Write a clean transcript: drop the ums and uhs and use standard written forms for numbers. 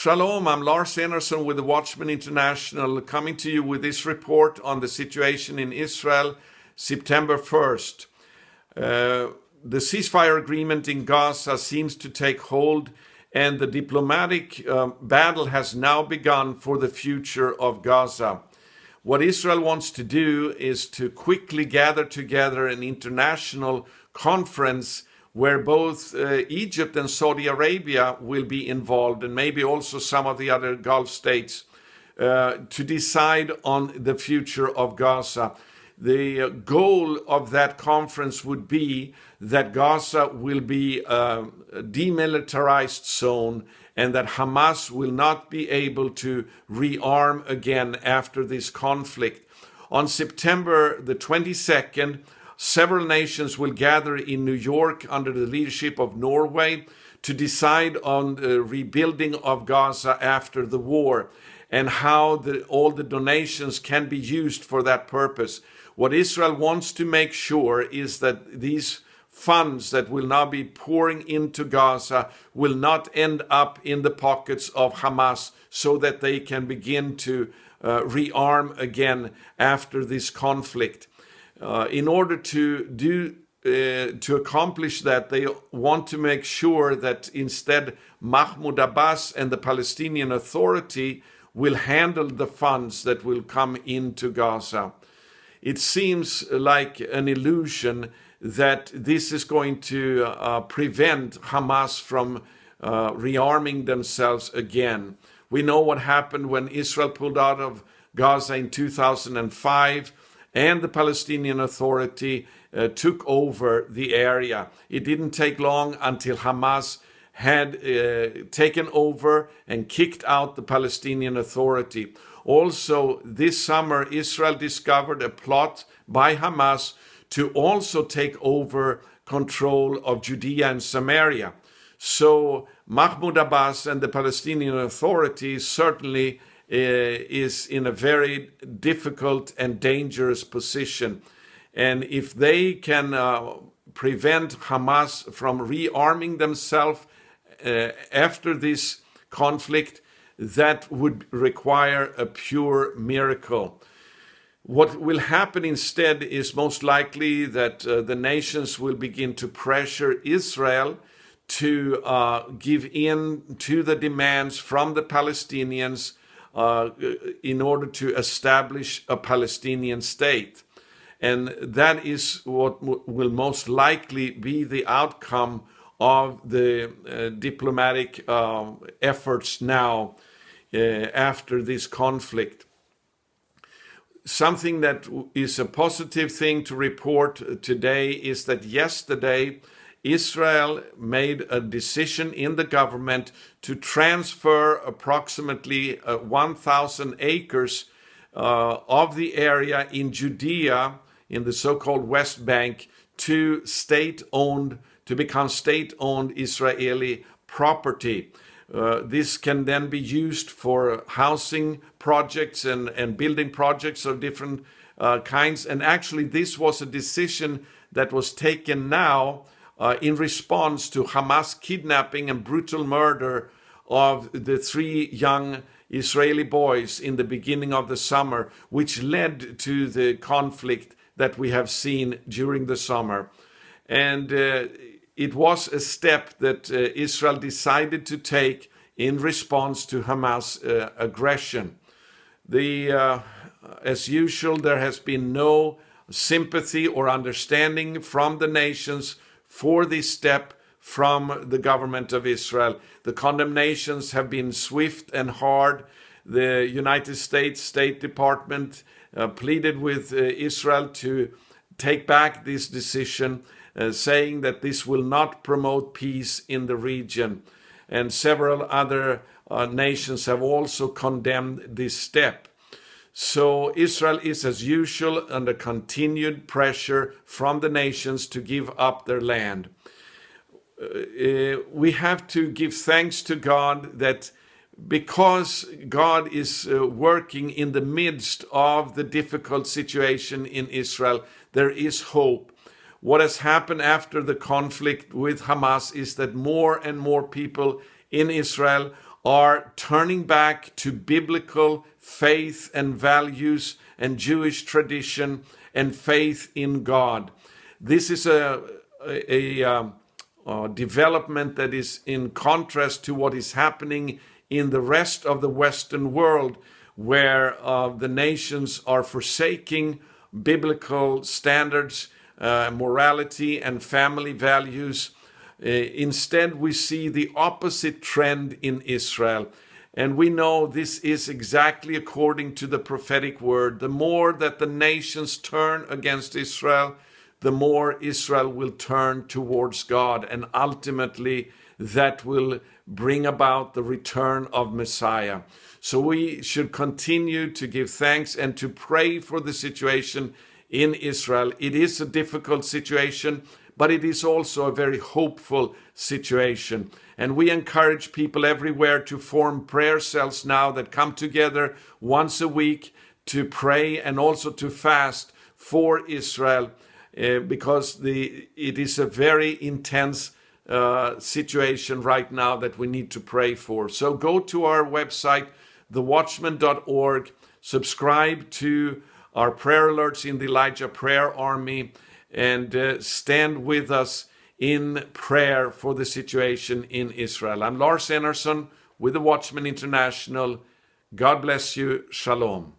Shalom, I'm Lars Enerson with the Watchman International, coming to you with this report on the situation in Israel, September 1st. The ceasefire agreement in Gaza seems to take hold, and the diplomatic battle has now begun for the future of Gaza. What Israel wants to do is to quickly gather together an international conference where both Egypt and Saudi Arabia will be involved, and maybe also some of the other Gulf states, to decide on the future of Gaza. The goal of that conference would be that Gaza will be a demilitarized zone and that Hamas will not be able to rearm again after this conflict. On September the 22nd, several nations will gather in New York under the leadership of Norway to decide on the rebuilding of Gaza after the war and how all the donations can be used for that purpose. What Israel wants to make sure is that these funds that will now be pouring into Gaza will not end up in the pockets of Hamas, so that they can begin to rearm again after this conflict. In order to accomplish that, they want to make sure that instead Mahmoud Abbas and the Palestinian Authority will handle the funds that will come into Gaza. It seems like an illusion that this is going to prevent Hamas from rearming themselves again. We know what happened when Israel pulled out of Gaza in 2005 and the Palestinian Authority took over the area. It didn't take long until Hamas had taken over and kicked out the Palestinian Authority. Also, this summer, Israel discovered a plot by Hamas to also take over control of Judea and Samaria. So Mahmoud Abbas and the Palestinian Authority certainly is in a very difficult and dangerous position. And if they can prevent Hamas from rearming themselves after this conflict, that would require a pure miracle. What will happen instead is most likely that the nations will begin to pressure Israel to give in to the demands from the Palestinians in order to establish a Palestinian state. And that is what will most likely be the outcome of the diplomatic efforts now after this conflict. Something that is a positive thing to report today is that yesterday Israel made a decision in the government to transfer approximately 1,000 acres of the area in Judea, in the so-called West Bank, to become state-owned Israeli property. This can then be used for housing projects and building projects of different kinds. And actually, this was a decision that was taken now in response to Hamas kidnapping and brutal murder of the 3 young Israeli boys in the beginning of the summer, which led to the conflict that we have seen during the summer. And it was a step that Israel decided to take in response to Hamas aggression. As usual, there has been no sympathy or understanding from the nations for this step from the government of Israel. The condemnations have been swift and hard. The United States State Department pleaded with Israel to take back this decision, saying that this will not promote peace in the region. And several other nations have also condemned this step. So Israel is, as usual, under continued pressure from the nations to give up their land. We have to give thanks to God that because God is working in the midst of the difficult situation in Israel, there is hope. What has happened after the conflict with Hamas is that more and more people in Israel are turning back to biblical faith and values and Jewish tradition and faith in God. This is a development that is in contrast to what is happening in the rest of the Western world, where the nations are forsaking biblical standards, morality, and family values. Instead, we see the opposite trend in Israel. And we know this is exactly according to the prophetic word. The more that the nations turn against Israel, the more Israel will turn towards God. And ultimately, that will bring about the return of Messiah. So we should continue to give thanks and to pray for the situation in Israel. It is a difficult situation, but it is also a very hopeful situation. And we encourage people everywhere to form prayer cells now that come together once a week to pray and also to fast for Israel, because it is a very intense situation right now that we need to pray for. So go to our website, thewatchman.org, subscribe to our prayer alerts in the Elijah Prayer Army, and stand with us in prayer for the situation in Israel. I'm Lars Enarsson with the Watchman International. God bless you. Shalom.